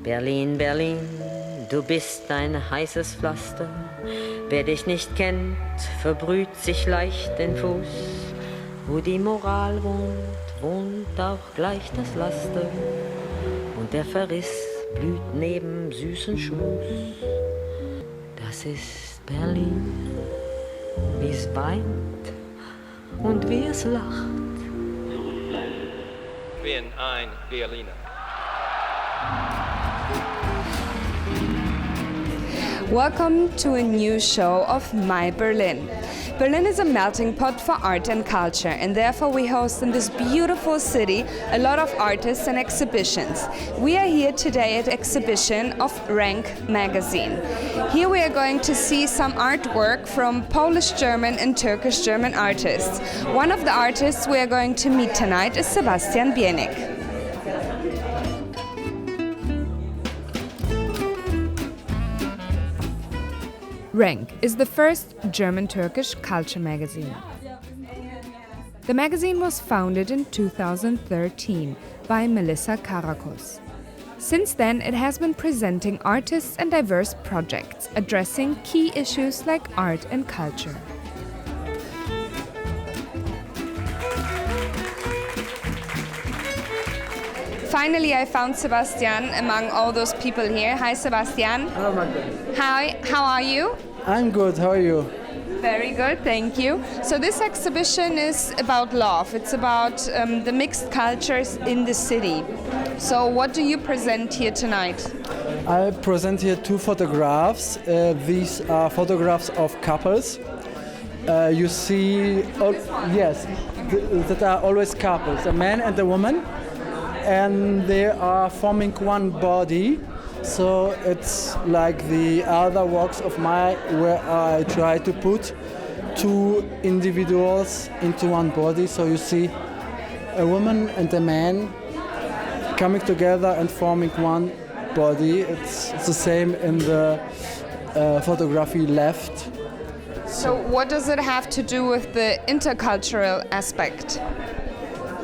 Berlin, Berlin, du bist ein heißes Pflaster. Wer dich nicht kennt, verbrüht sich leicht den Fuß. Wo die Moral wohnt, wohnt auch gleich das Laster. Und der Verriss blüht neben süßen Schmus. Das ist Berlin, wie es weint und wie es lacht. Ich bin ein Berliner. Welcome to a new show of My Berlin. Berlin is a melting pot for art and culture, and therefore we host in this beautiful city a lot of artists and exhibitions. We are here today at exhibition of Rank magazine. Here we are going to see some artwork from Polish German and Turkish German artists. One of the artists we are going to meet tonight is Sebastian Bieniek. Rank is the first German-Turkish culture magazine. The magazine was founded in 2013 by Melissa Karakos. Since then, it has been presenting artists and diverse projects addressing key issues like art and culture. Finally, I found Sebastian among all those people here. Hi, Sebastian. Hello, Magdalena. Hi, how are you? I'm good, how are you? Very good, thank you. So this exhibition is about love. It's about the mixed cultures in the city. So what do you present here tonight? I present here two photographs. These are photographs of couples. You see, yes, that are always couples, a man and a woman. And they are forming one body, so it's like the other works of mine where I try to put two individuals into one body. So you see a woman and a man coming together and forming one body. It's the same in the photography left. So what does it have to do with the intercultural aspect?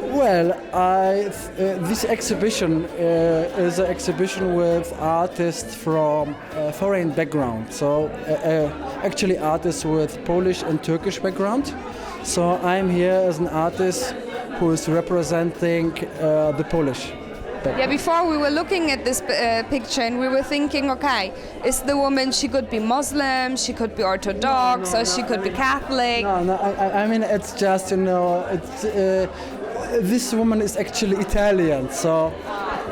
Well, this exhibition is an exhibition with artists from foreign background. So actually artists with Polish and Turkish background. So I'm here as an artist who is representing the Polish background. Yeah, before we were looking at this picture and we were thinking, okay, is the woman, she could be Muslim, she could be Orthodox, or she could be Catholic. No, I mean, it's just, this woman is actually Italian, so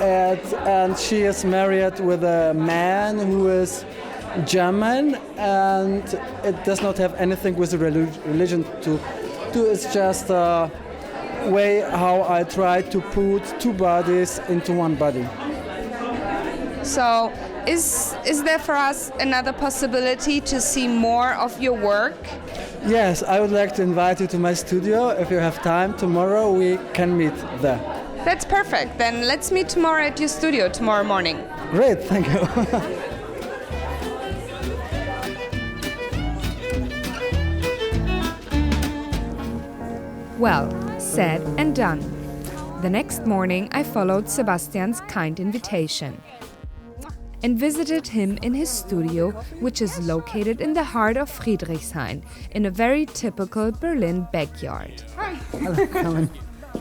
and she is married with a man who is German, and it does not have anything with religion to do. It's just a way how I try to put two bodies into one body. So is there for us another possibility to see more of your work? Yes, I would like to invite you to my studio. If you have time, tomorrow we can meet there. That's perfect. Then let's meet tomorrow at your studio tomorrow morning. Great, thank you. Well, said and done. The next morning I followed Sebastian's kind invitation and visited him in his studio, which is located in the heart of Friedrichshain, in a very typical Berlin backyard. Hi.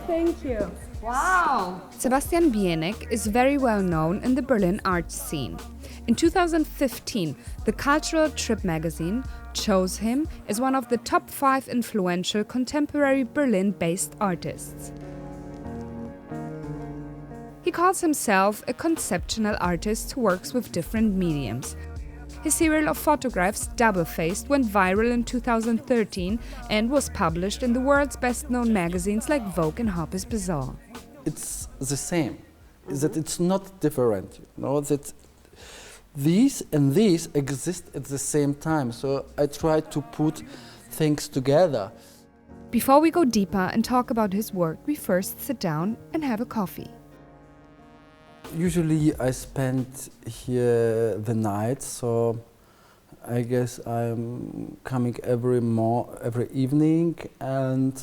Thank you. Wow. Sebastian Bieniek is very well known in the Berlin art scene. In 2015, the Cultural Trip magazine chose him as one of the top 5 influential contemporary Berlin-based artists. He calls himself a conceptual artist who works with different mediums. His serial of photographs, Double-Faced, went viral in 2013 and was published in the world's best-known magazines like Vogue and Harper's Bazaar. It's the same, is that it's not different, that these and these exist at the same time, so I try to put things together. Before we go deeper and talk about his work, we first sit down and have a coffee. Usually I spend here the night, so I guess I'm coming every evening, and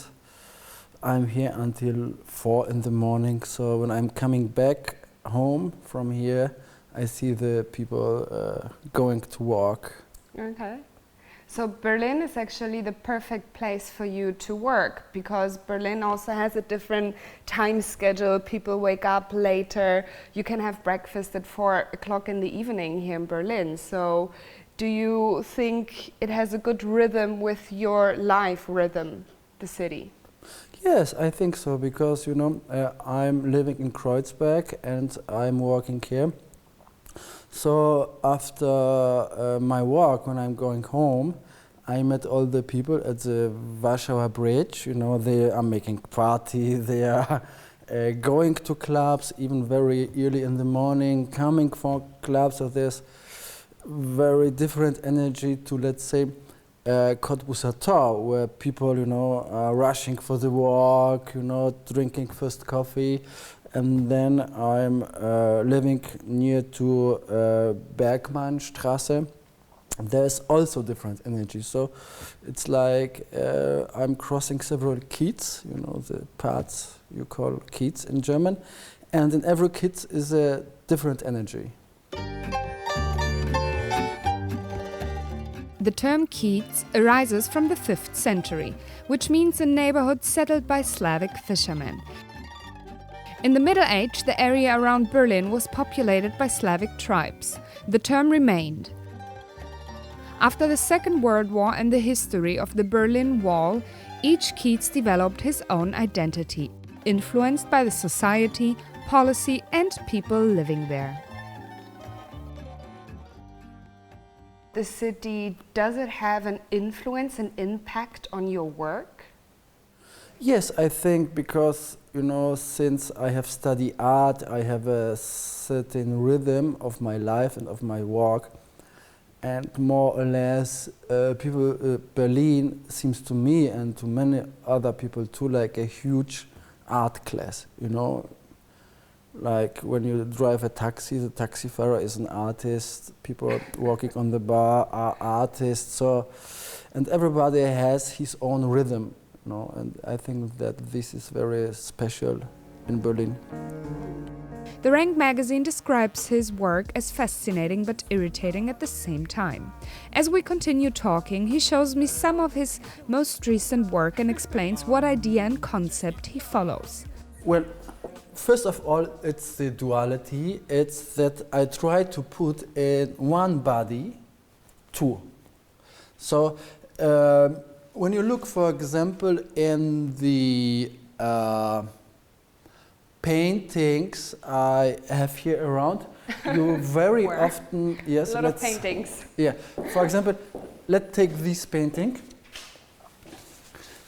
I'm here until 4 in the morning. So when I'm coming back home from here, I see the people going to walk. Okay. So Berlin is actually the perfect place for you to work, because Berlin also has a different time schedule. People wake up later. You can have breakfast at 4 o'clock in the evening here in Berlin. So do you think it has a good rhythm with your life rhythm, the city? Yes, I think so, because you know I'm living in Kreuzberg and I'm working here. So after my walk, when I'm going home, I met all the people at the Warschauer Bridge. You know, they are making party, they are going to clubs even very early in the morning, coming for clubs. So there's very different energy to, let's say, Cottbuser Tor, where people, you know, are rushing for the walk, you know, drinking first coffee. And then I'm living near to Bergmannstraße. There's also different energy. So it's like I'm crossing several Kiez, you know, the parts you call Kiez in German. And in every Kiez is a different energy. The term Kiez arises from the 5th century, which means a neighborhood settled by Slavic fishermen. In the Middle Age, the area around Berlin was populated by Slavic tribes. The term remained. After the Second World War and the history of the Berlin Wall, each Kiez developed his own identity, influenced by the society, policy, and people living there. The city, does it have an influence and impact on your work? Yes, I think because, you know, since I have studied art, I have a certain rhythm of my life and of my work. And more or less, Berlin seems to me and to many other people too like a huge art class, you know. Like when you drive a taxi, the taxifahrer is an artist, people working on the bar are artists, so, and everybody has his own rhythm, you know, and I think that this is very special in Berlin. The Rank magazine describes his work as fascinating but irritating at the same time. As we continue talking, he shows me some of his most recent work and explains what idea and concept he follows. Well, first of all, it's the duality. It's that I try to put in one body two. So when you look, for example, in the paintings I have here around, you very often, yes, a lot of paintings. Yeah, for example, let's take this painting.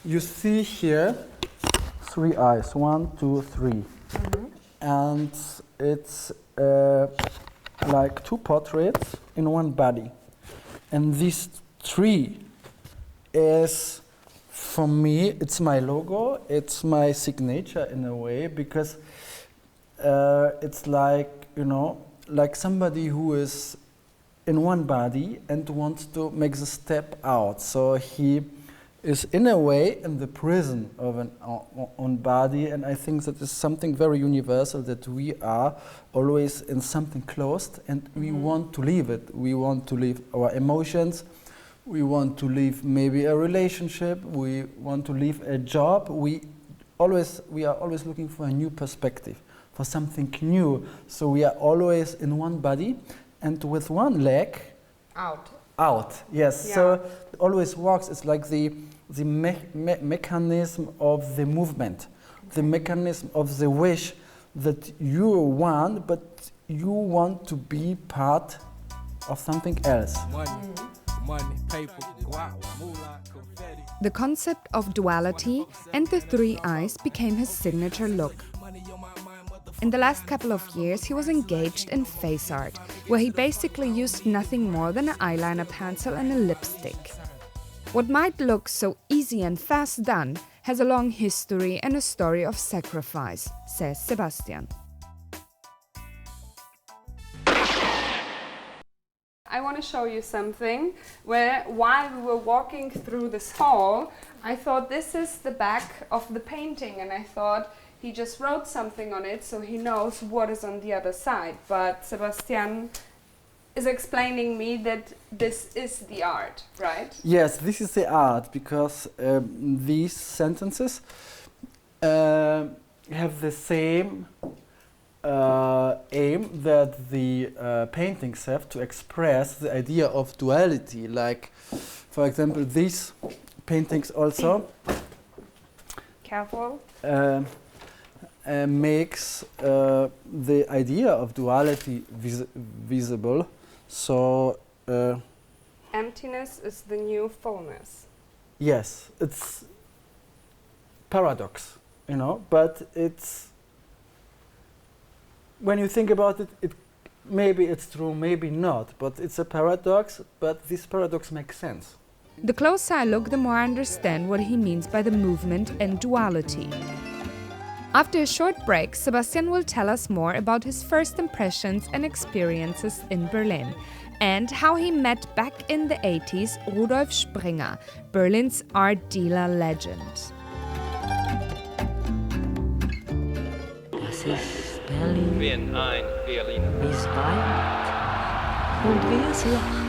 You see here 3 eyes, 1, 2, 3. Mm-hmm. And it's like 2 portraits in one body. And these 3 is, for me, it's my logo, it's my signature in a way, because it's like, you know, like somebody who is in one body and wants to make the step out. So he is in a way in the prison of an own body, and I think that is something very universal, that we are always in something closed and we want to leave it. We want to leave our emotions, we want to leave maybe a relationship, we want to leave a job. We are always looking for a new perspective, for something new. So we are always in one body and with one leg out, yes. Yeah. So it always works. It's like the mechanism of the movement, the mechanism of the wish that you want, but you want to be part of something else. Money, paper, the concept of duality and the 3 eyes became his signature look. In the last couple of years, he was engaged in face art, where he basically used nothing more than an eyeliner pencil and a lipstick. What might look so easy and fast done has a long history and a story of sacrifice, says Sebastian. I want to show you something where, while we were walking through this hall, I thought this is the back of the painting, and I thought he just wrote something on it, so he knows what is on the other side. But Sebastian is explaining me that this is the art, right? Yes, this is the art, because these sentences have the same aim that the paintings have, to express the idea of duality. Like, for example, these paintings also Careful. Makes the idea of duality visible. So Emptiness is the new fullness. yes, it's paradox, but it's, when you think about it, maybe it's true, maybe not, but it's a paradox, but this paradox makes sense. The closer I look, the more I understand what he means by the movement and duality. After a short break, Sebastian will tell us more about his first impressions and experiences in Berlin, and how he met back in the 80s Rudolf Springer, Berlin's art dealer legend. Das ist Berlin, Bin ein Berliner. wie es weint und wie es lacht.